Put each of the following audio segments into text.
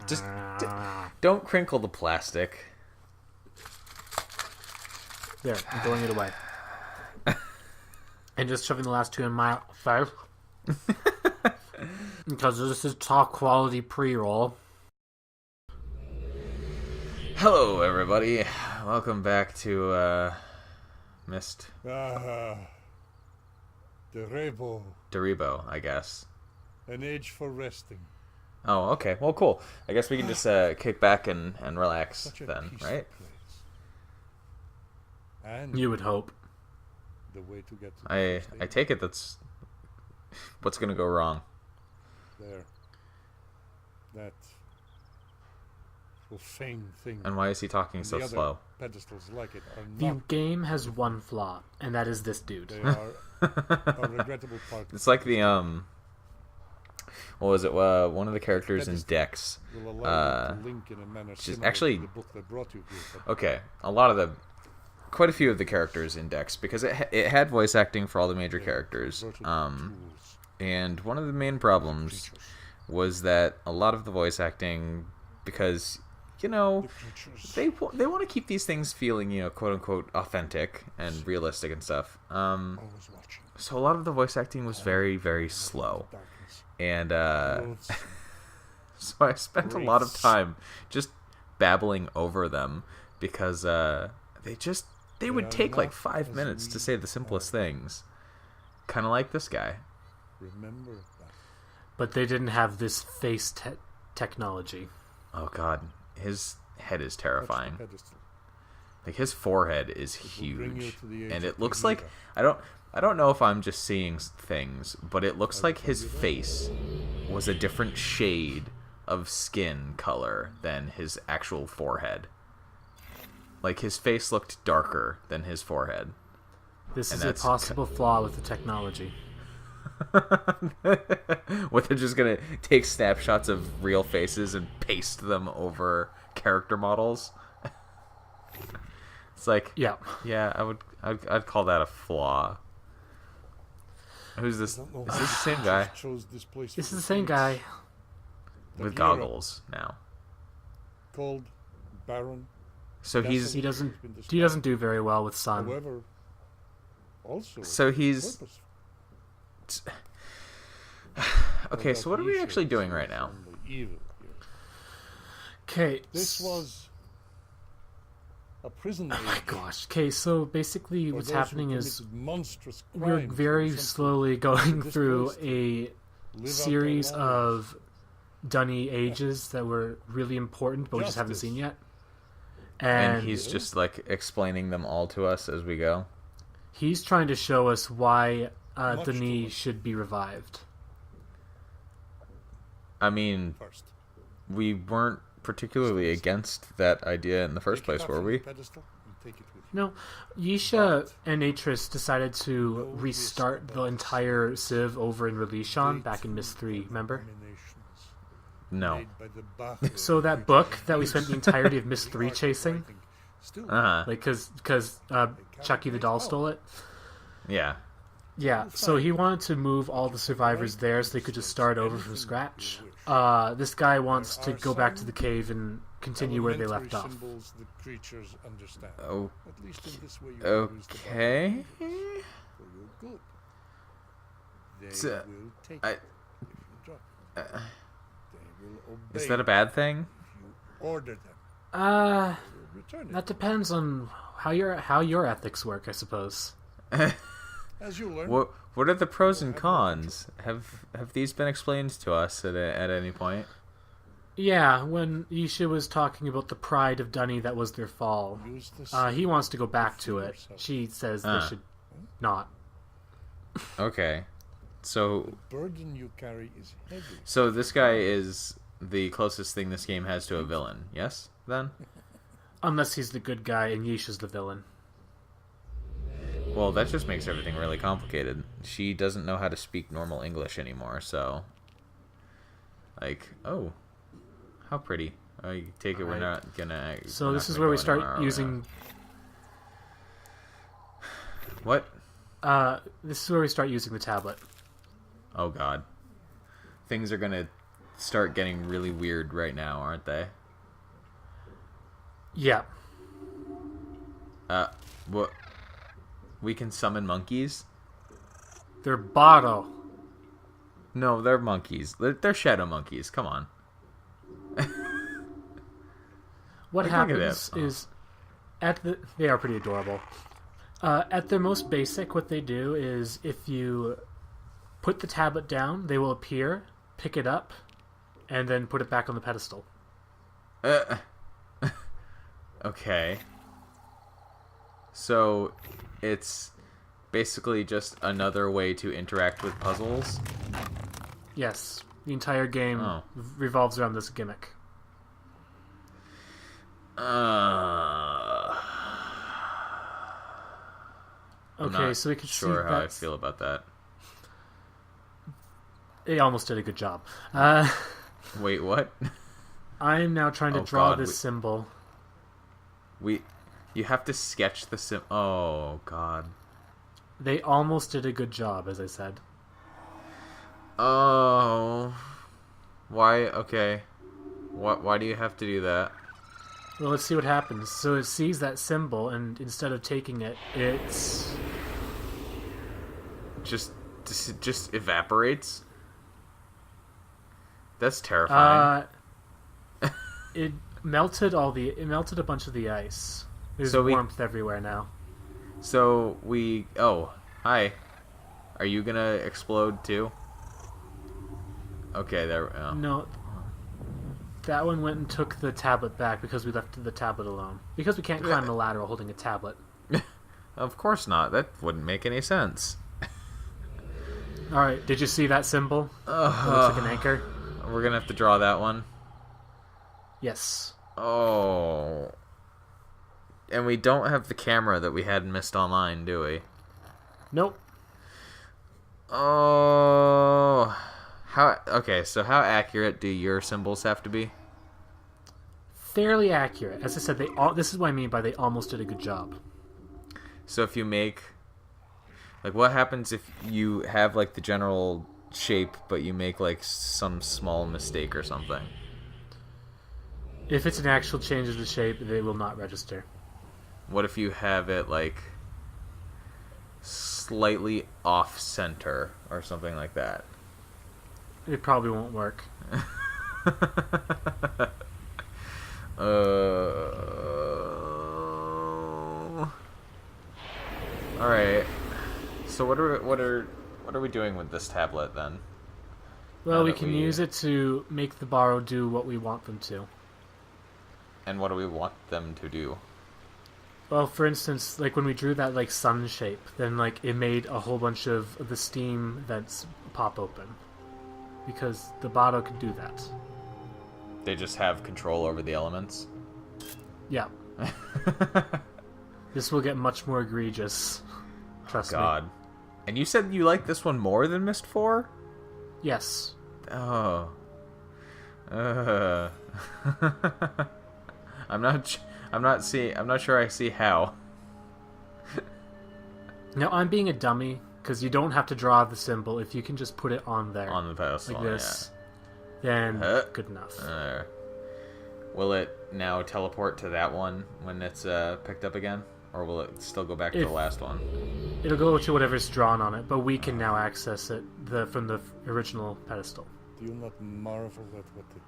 Just don't crinkle the plastic. There, I'm throwing it away. And just shoving the last two in my face. Because this is top quality pre-roll. Hello, everybody. Welcome back to Myst. Deribo, I guess. An age for resting. Oh, okay. Well, cool. I guess we can just kick back and relax then, right? Place. And You would hope. the way to get to I take it that's what's gonna go wrong. there. That profane thing. And why is he talking so the other slow? pedestals like it are The not. game has one flaw, and that is this dude. They are a regrettable part. It's like the what was it? One of the characters in Dex. Will allow you to link in a manner is similar actually- to the book that brought you here. But Okay, quite a few of the characters in Dex, because it had voice acting for all the major characters. tools, And one of the main problems creatures, was that a lot of the voice acting, because the creatures. they want to keep these things feeling, quote unquote authentic and realistic and stuff. Always watching. So a lot of the voice acting was very, very slow, Darkness. and Clothes. so I spent a lot of time just babbling over them, because they would are take like not 5 as minutes to we say the simplest things, kind of like this guy. Remember that. But they didn't have this face technology. Oh god, his head is Touch terrifying. the pedestal. Like, his forehead is will bring you huge, to the age and of it looks Bagheera. like I don't know if I'm just seeing things, but it looks like his face was a different shade of skin color than his actual forehead. Like, his face looked darker than his forehead. This And is a that's possible flaw with the technology. What, they're just gonna take snapshots of real faces and paste them over character models? It's like, Yeah. yeah, I'd call that a flaw. Who's this? I don't know Is why this the same creatures guy chose this place This for is the same place. guy. with Bagheera, goggles now? Called Baron. So he's He doesn't. Been He doesn't do very well with sun. However, also so he's purposeful. okay. So what are we Although actually he doing shows right now? only evil here. Okay. This was a prison. Oh my gosh. Okay, so basically what's happening is monstrous we're crimes very or something. slowly going This through place to a Live out their series lives. of Dunny ages that were really important, but we just haven't Justice. seen yet. And And he's just like explaining them all to us as we go. he's trying to show us why Much too Dunny much. should be revived. I mean, First, we weren't particularly against that idea in the first take it place, off were from we? the pedestal and take it with you. No, Yisha and Atris decided to restart the entire Civ over in Relishon back in Myst 3, remember? Abominations No. made by the Bath So that book that we spent the entirety of Myst 3 chasing, Still, Uh huh. like, because Chucky the doll stole it? Yeah. Yeah, so he wanted to move all the survivors there so they could just start over from scratch. This guy wants to go back to the cave and continue where they left off. symbols the creatures understand. Oh. At least in this way you will use the Okay. Bible for your good. They So, will take I- it if you drop it. They will obey Is that a bad thing? if you order them. Uh, They will return it. that depends on how your ethics work, I suppose. As you learn, What are the pros and cons? Have these been explained to us at any point? Yeah, when Yisha was talking about the pride of Dunny that was their fall, use this. he wants to go back to it. She says they should not. Okay. So the burden you carry is heavy. so this guy is the closest thing this game has to a villain. Yes? Then? Unless he's the good guy and Yisha's the villain. Well, that just makes everything really complicated. She doesn't know how to speak normal English anymore, so like, oh, how pretty. I take it we're not gonna. So we're this not is gonna where we go start anywhere, are we? using. What? This is where we start using the tablet. Oh god. Things are gonna start getting really weird right now, aren't they? Yeah. What? We can summon monkeys? They're Botto. No, they're monkeys. They're shadow monkeys. Come on. What Like, look at happens that. is, they are pretty adorable. At their most basic, what they do is if you put the tablet down, they will appear, pick it up, and then put it back on the pedestal. Okay. So, it's basically just another way to interact with puzzles? Yes, the entire game Oh. revolves around this gimmick. I'm Okay, not so we can sure see how I that feel about that. they almost did a good job. Wait, what? I am now trying to Oh, draw God, this symbol. You have to sketch the Oh, God. They almost did a good job, as I said. Oh. Why? Okay. Why do you have to do that? Well, let's see what happens. So it sees that symbol, and instead of taking it, it's... Just evaporates? That's terrifying. It melted it melted a bunch of the ice. There's So warmth everywhere now. So we... Oh, hi. Are you gonna explode too? Okay, there... Oh. No, that one went and took the tablet back because we left the tablet alone. Because we can't climb the ladder while holding a tablet. Of course not. That wouldn't make any sense. Alright, did you see that symbol? It looks like an anchor. We're gonna have to draw that one. Yes. Oh. And we don't have the camera that we had in Myst Online, do we? Nope. Oh. Okay, so how accurate do your symbols have to be? Fairly accurate. As I said, this is what I mean by they almost did a good job. So if you make... Like, what happens if you have, like, the general shape, but you make, like, some small mistake or something? If it's an actual change of the shape, they will not register. What if you have it, like, slightly off-center or something like that? It probably won't work. All right. So what are we doing with this tablet then? Well, Now we that can use it to make the borrow do what we want them to. And what do we want them to do? Well, for instance, like when we drew that like sun shape, then like it made a whole bunch of the steam vents pop open. Because the Botto could do that. They just have control over the elements? Yeah. This will get much more egregious. Trust me. God. And you said you like this one more than Myst 4? Yes. Oh. I'm not sure I see how. Now, I'm being a dummy, because you don't have to draw the symbol if you can just put it on there. On the pedestal, like this. Then, good enough. Will it now teleport to that one when it's picked up again? Or will it still go back to the last one? It'll go to whatever's drawn on it, but we can now access it from the original pedestal. Do you not marvel at what the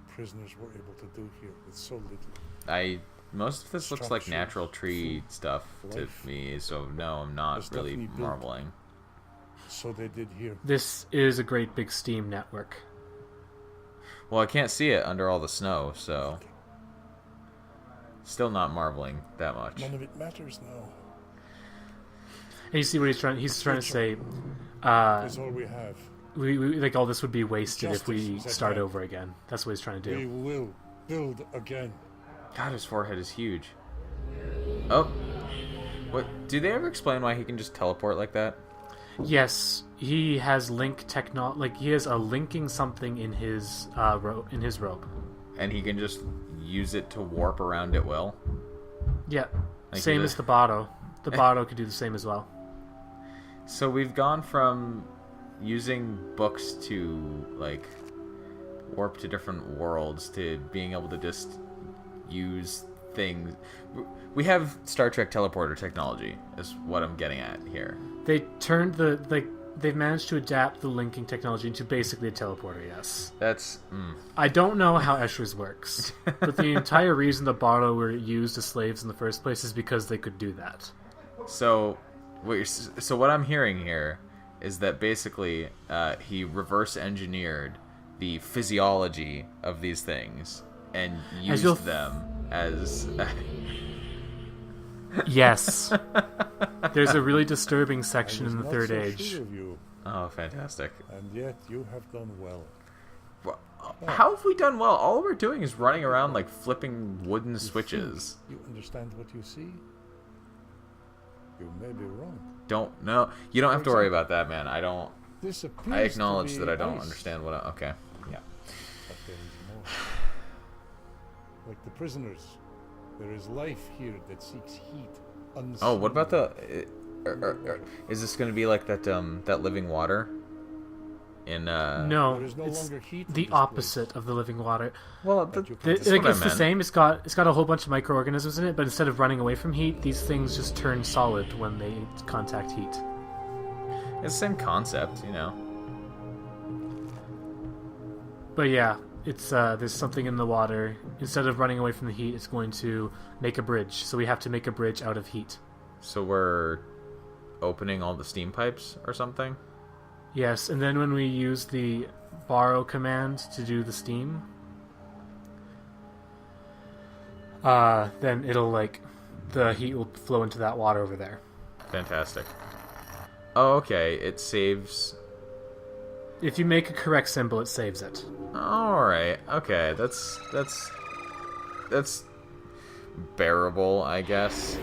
prisoners were able to do here with so little? Most of this looks like natural tree stuff to me, so no, I'm not really marveling. So they did here. This is a great big Steam network. Well, I can't see it under all the snow, so still not marveling that much. None of it matters now. And you see what he's trying to say. That's all we have. We like all this would be wasted if we Justice, start that over again. That's what he's trying to We do. will build again. God, his forehead is huge. Oh. What? Do they ever explain why he can just teleport like that? Yes, he has he has a linking something in his robe. And he can just use it to warp around at will? Yeah, Like same he as the Botto. The Botto could do the same as well. So we've gone from using books to, like, warp to different worlds to being able to just use things. We have Star Trek teleporter technology, is what I'm getting at here. They turned they've managed to adapt the linking technology into basically a teleporter, yes. That's... I don't know how Escher's works, but the entire reason the Bardo were used as slaves in the first place is because they could do that. So what I'm hearing here is that basically he reverse engineered the physiology of these things and used them as... Yes. There's a really disturbing section in the Third Age. Sure of you, Oh, fantastic. and yet you have done well. How have we done well? All we're doing is running around like flipping wooden switches. You understand what you see? You may be wrong. Don't know. You don't have to worry about that, man. I don't... This appears I acknowledge to that be I don't ice, understand what I... Okay. Yeah. but there is more. Like the prisoners, there is life here that seeks heat. Unseen. Oh, what about the... is this going to be like that living water? In No, There is no it's longer heat in the this opposite place. of the living water. Well, But you that's can- what I It's the meant. same. It's got a whole bunch of microorganisms in it, but instead of running away from heat, these things just turn solid when they contact heat. It's the same concept, you know. But yeah, it's there's something in the water. Instead of running away from the heat, it's going to make a bridge. So we have to make a bridge out of heat. So we're opening all the steam pipes or something? Yes, and then when we use the borrow command to do the steam, then it'll the heat will flow into that water over there. Fantastic. Oh, okay. It saves... If you make a correct symbol, it saves it. Alright. Okay. That's bearable, I guess.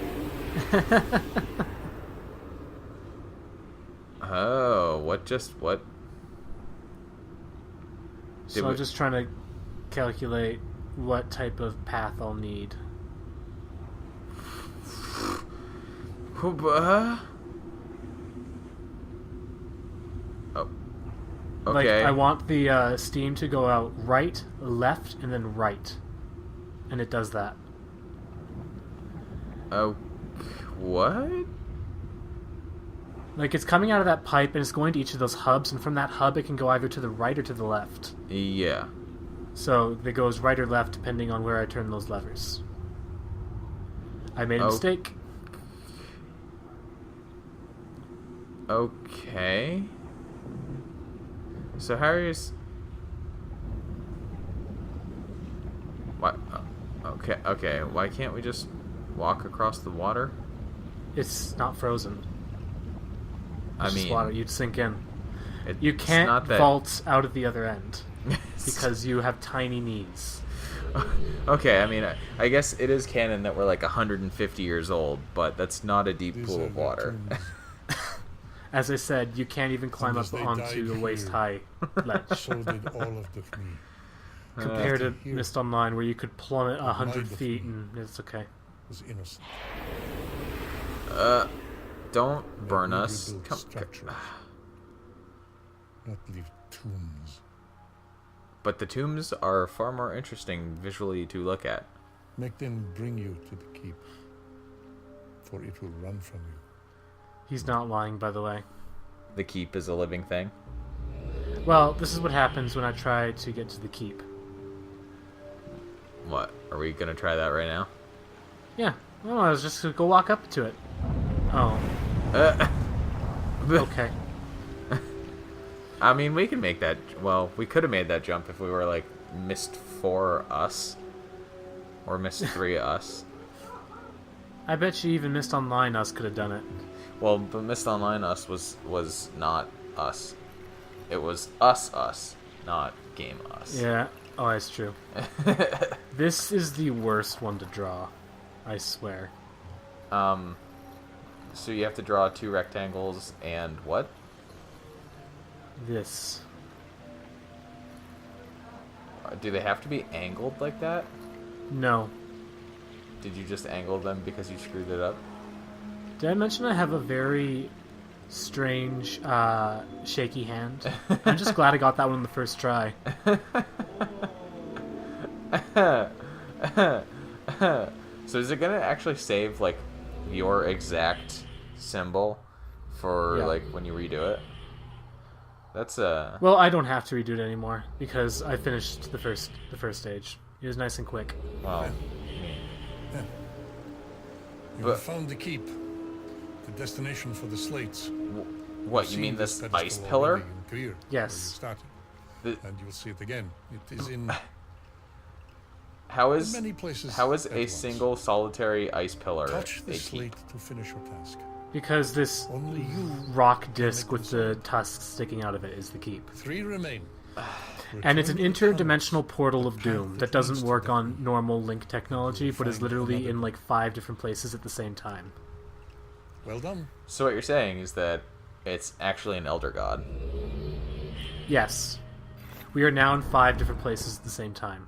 Oh, what? So I'm just trying to calculate what type of path I'll need. Oh. Okay. I want the steam to go out right, left, and then right. And it does that. Oh. What? It's coming out of that pipe and it's going to each of those hubs, and from that hub it can go either to the right or to the left. Yeah. So it goes right or left depending on where I turn those levers. I made a mistake. Okay. So how are you... What? Okay. Why can't we just walk across the water? It's not frozen. I It's just mean, water. You'd sink in. it's You can't not that... vault out of the other end because you have tiny knees. Okay, I mean, I guess it is canon that we're like 150 years old, but that's not a deep These pool are of the water. tombs. As I said, you can't even climb as up they onto died the waist-high ledge. So did all of the me. Compared to Here. Myst Online, where you could plummet 100 Mind of feet me. and it's okay. Was innocent. Don't Let burn me us. rebuild Come, structures, not leave tombs. but the tombs are far more interesting visually to look at. Make them bring you to the keep, for it will run from you. He's not lying, by the way. The keep is a living thing. Well, this is what happens when I try to get to the keep. What? Are we gonna try that right now? Yeah. Well, I was just going to go walk up to it. Oh. Okay. I mean, we can make that... Well, we could have made that jump if we were, like, Myst 4 us. Or Myst 3 us. I bet you even Myst Online us could have done it. Well, but Myst Online us was not us. It was us, not game us. Yeah. Oh, that's true. This is the worst one to draw. I swear. So you have to draw 2 rectangles and what? This. Do they have to be angled like that? No. Did you just angle them because you screwed it up? Did I mention I have a very strange, shaky hand? I'm just glad I got that one on the first try. So is it gonna actually save like your exact symbol for Yeah. like when you redo it? That's Well, I don't have to redo it anymore because I finished the first stage. It was nice and quick. well, You But- have found the keep, the destination for the slates. what You've you seen mean this pedestal ice pillar? already in Greer, Yes. where you started. The- And you'll see it again. It is in How is many places. how is at a once. single solitary ice pillar Touch a the keep? slate to finish your task. Because this Only you. rock disc with the tusks sticking out of it is the keep. 3 remain. And it's an Return to the interdimensional portal of path doom that that doesn't leads to work the on end. normal Link technology, but is Find literally another in like 5 different places at the same time. Well done. So what you're saying is that it's actually an elder god. Yes. We are now in 5 different places at the same time.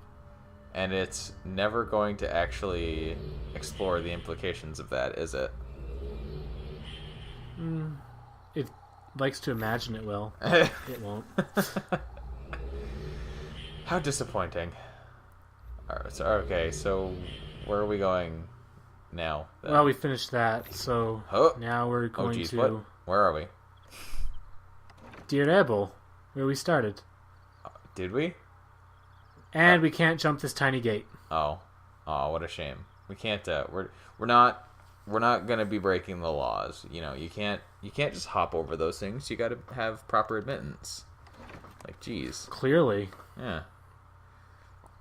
And it's never going to actually explore the implications of that, is it? It likes to imagine it will. It won't. How disappointing. Alright, so where are we going now? Then? Well, we finished that, so Oh. now we're oh going geez, to what? Where are we? Dear Ebel, where we started. Did we? And we can't jump this tiny gate. Oh, what a shame. We can't. We're not gonna be breaking the laws. You know, you can't just hop over those things. You got to have proper admittance. Like, geez, Clearly. yeah.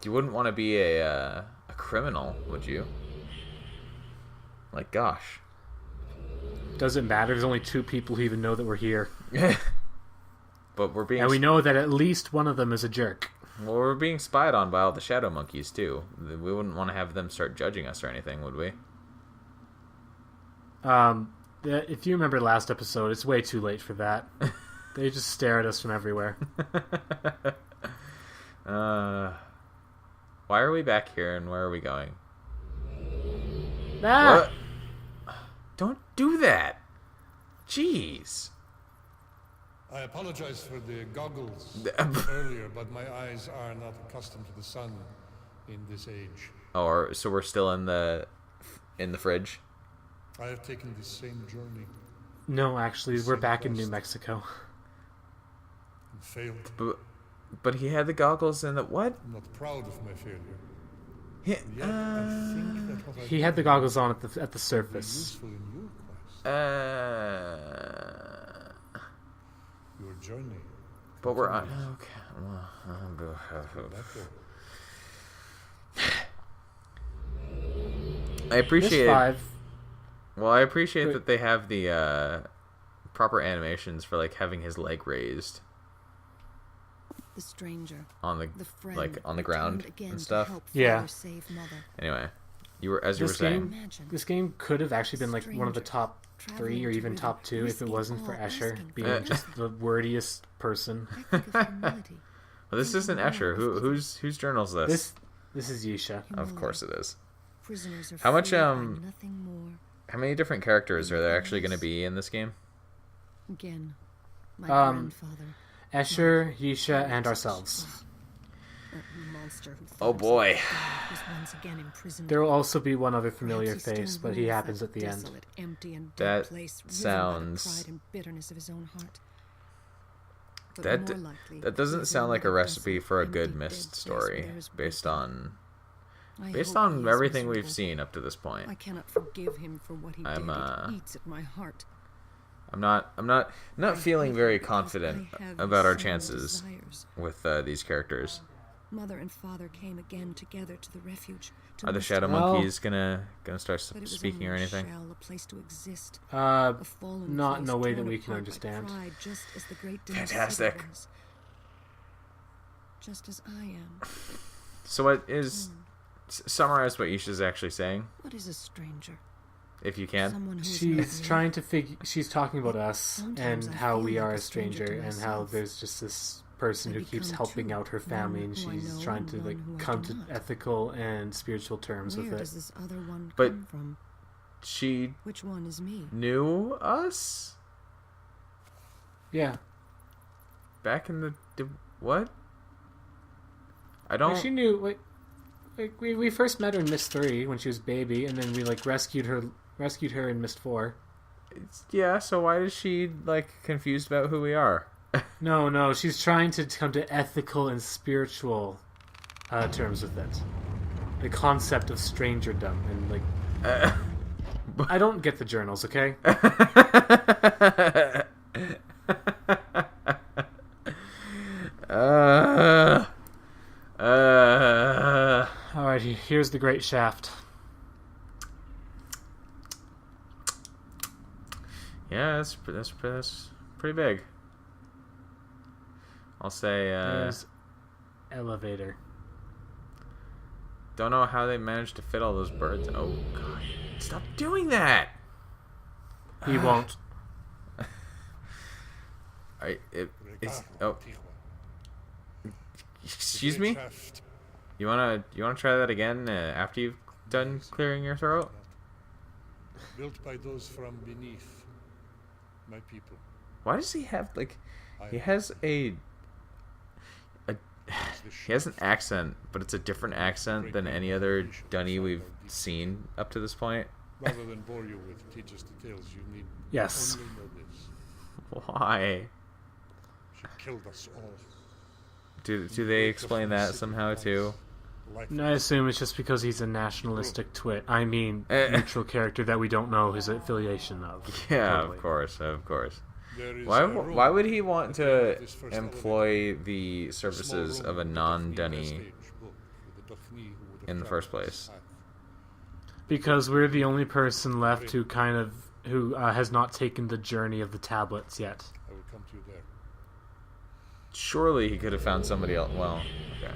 You wouldn't want to be a criminal, would you? Like, gosh. Doesn't matter. There's only 2 people who even know that we're here. But we're being And we know that at least one of them is a jerk. well, we're being spied on by all the shadow monkeys too. We wouldn't want to have them start judging us or anything, would we? If you remember last episode, it's way too late for that. They just stare at us from everywhere. Why are we back here and where are we going? Ah! What? Don't do that. Jeez. I apologize for the goggles earlier, but my eyes are not accustomed to the sun in this age. So we're still in the fridge. I have taken the same journey No, actually, we're back in New Mexico. and failed. But he had the goggles and the what? I'm not proud of my failure. He, Yet I think that what I He had the did goggles on at the will be surface. useful in your quest, your journey. but we're on. continues. Okay. That way. I appreciate. This 5. Well, I appreciate Wait. that they have the proper animations for like having his leg raised The stranger, on the the friend, like on the returned ground again and to stuff. help Yeah. father save mother. Anyway, you were as you were This saying. game- Imagine This game could have actually been like one of the Strangers top 3 or traveling even to top 2 if it risking wasn't for all, Escher asking being for just the wordiest person. I think of humility. Well, this isn't Escher. Whose journal's this? This is Yisha. Of course it is. Prisoners are How much, freed by nothing more. How many different characters are there actually going to be in this game? Again, my grandfather. Escher, Yisha, and ourselves. That monster who Oh, thought boy. himself God was once again imprisoned. There will also be one other familiar Perhaps still face, but he rules happens that at the end. desolate, empty and That dead place, riven by the sounds- pride and bitterness of his own heart. But That more likely, that doesn't he is sound in like a that recipe desolate, for a empty, good dead Myst place story where there is based wisdom. on I based hope he on is everything we've miserable. seen up to this point. I cannot forgive him for what he I'm, did. It eats at my heart. I'm not I feeling hate very him because confident I have about our similar chances desires. with these characters. Mother and father came again together to the refuge. To Are the Myst, shadow Well- monkeys gonna start but it was speaking only or a anything? shell, a place to exist. Uh, A fallen not in place a way that torn we can apart by understand. pride, just as the great Denis Fantastic. City was. Just as I am. So what is summarize what Yisha's actually saying, What is a stranger? if you can. Someone who is she's not trying to figure. She's talking about us Sometimes and I how feel we like are a a stranger stranger, to and how myself. there's just this person I who keeps become helping two, out her family, and one who I she's know trying and to one like who I come do to not. ethical and spiritual terms Where with does it. this other one But- come from? She Which one is me? knew us Yeah, back in the what? I don't. Like, she knew. We first met her in Myst 3 when she was a baby, and then we rescued her in Myst 4. Yeah. So why is she confused about who we are? No, she's trying to come to ethical and spiritual terms with it. The concept of strangerdom and I don't get the journals, okay? Alright, here's the great shaft. Yeah, that's pretty big. I'll say. There's elevator. Don't know how they managed to fit all those birds. Oh god! Stop doing that. He won't. Oh. Excuse me. You wanna try that again after you've done clearing your throat? Built by those from beneath, my people. Why does he have he has he has an accent, but it's a different accent than any other Dunny we've seen up to this point. Rather than bore you with tedious details, you need Yes. only know this. Why? She killed us all. Do they explain that somehow too? I assume it's just because he's a nationalistic twit. I mean, neutral character that we don't know his affiliation of. Yeah, Totally. of course. Why Why would he want to employ the services of a non-Dunny in the first place? Because we're the only person left who has not taken the journey of the tablets yet. I will come to you there. Surely he could have found somebody else. Well, okay.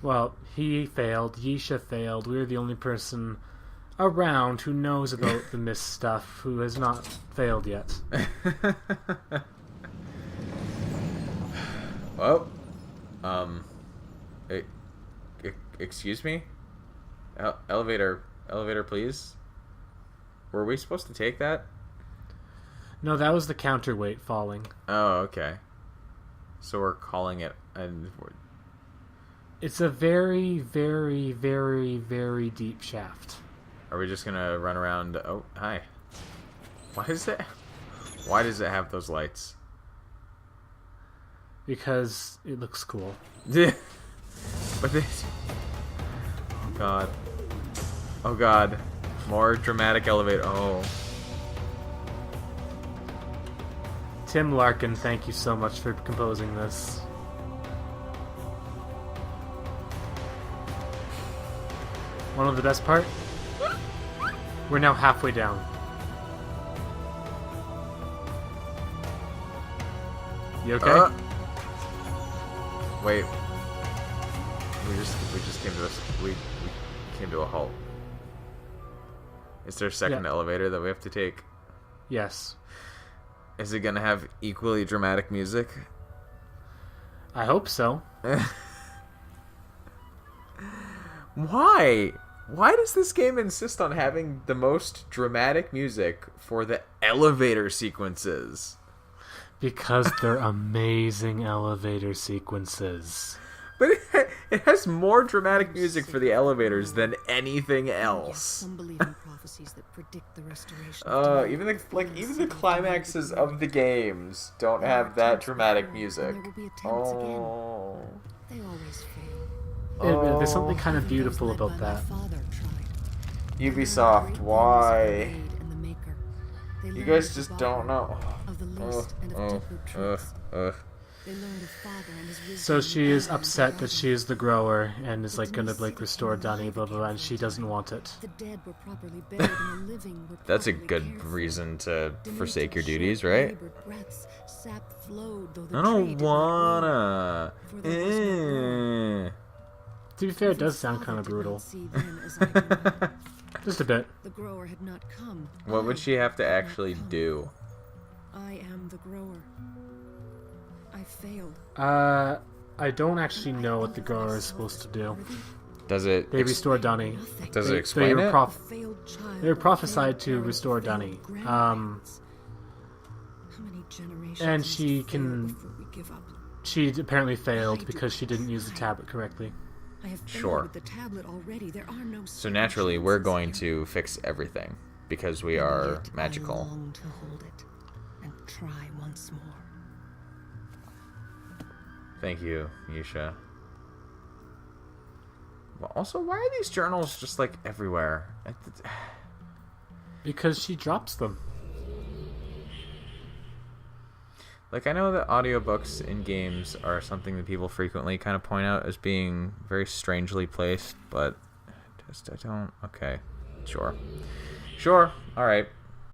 Well, he failed. Yisha failed. We're the only person around who knows about the Myst stuff who has not failed yet. Well, excuse me? Elevator, please? Were we supposed to take that? No, that was the counterweight falling. Oh, okay. So we're calling it... It's a very, very, very, very deep shaft. Are we just gonna run around... Oh, hi. Why does it have those lights? Because it looks cool. But this... Oh, God. Oh, God. More dramatic elevator... Oh. Tim Larkin, thank you so much for composing this. One of the best part? We're now halfway down. You okay? Wait. We just came to a halt. Is there a second elevator that we have to take? Yes. Is it gonna have equally dramatic music? I hope so. Why? Why does this game insist on having the most dramatic music for the elevator sequences? Because they're amazing elevator sequences. But it has more dramatic music for the elevators than anything else. Some believe in prophecies that predict the restoration. Even the climaxes of the games don't have that dramatic music. There will be attempts Oh. again. They always fail. There's something kind of beautiful Those led about by my that. father tried. Ubisoft, why? And the Maker. They You learned guys of just the don't know. of the list and of deeper truths. They learned of father and his wisdom. So she is and upset that the she is the grower and is gonna restore Dunny, blah blah blah, and she doesn't want it. The dead were properly buried and the living were That's a properly good cared for. reason to Beneath forsake your the duties, short, right? labored breaths, sap flowed, though the I tree don't did not wanna. grow, for there was no growth. To be fair, it Even does sound father kind of did not brutal. see then as I do now. Just a bit. The grower had not come. What would I she have to had not actually come. do? I am the grower. I failed. I don't actually know what the grower is supposed to do. Does it? They restore Dunny. Nothing. Does it They explain were it? A failed child, They were a prophesied failed to parent, restore failed Dunny. grandparents. How many generations And she must fail can- before we give up? She apparently failed because she didn't use the tablet correctly. I have failed Sure. with the tablet already. There are no. So naturally, we're going to fix everything because we are Yet magical. I long to hold it and try once more. Thank you, Yisha. Well, also, why are these journals just like everywhere? Because she drops them. Like, I know that audiobooks in games are something that people frequently kind of point out as being very strangely placed, but I don't. Okay, sure, alright.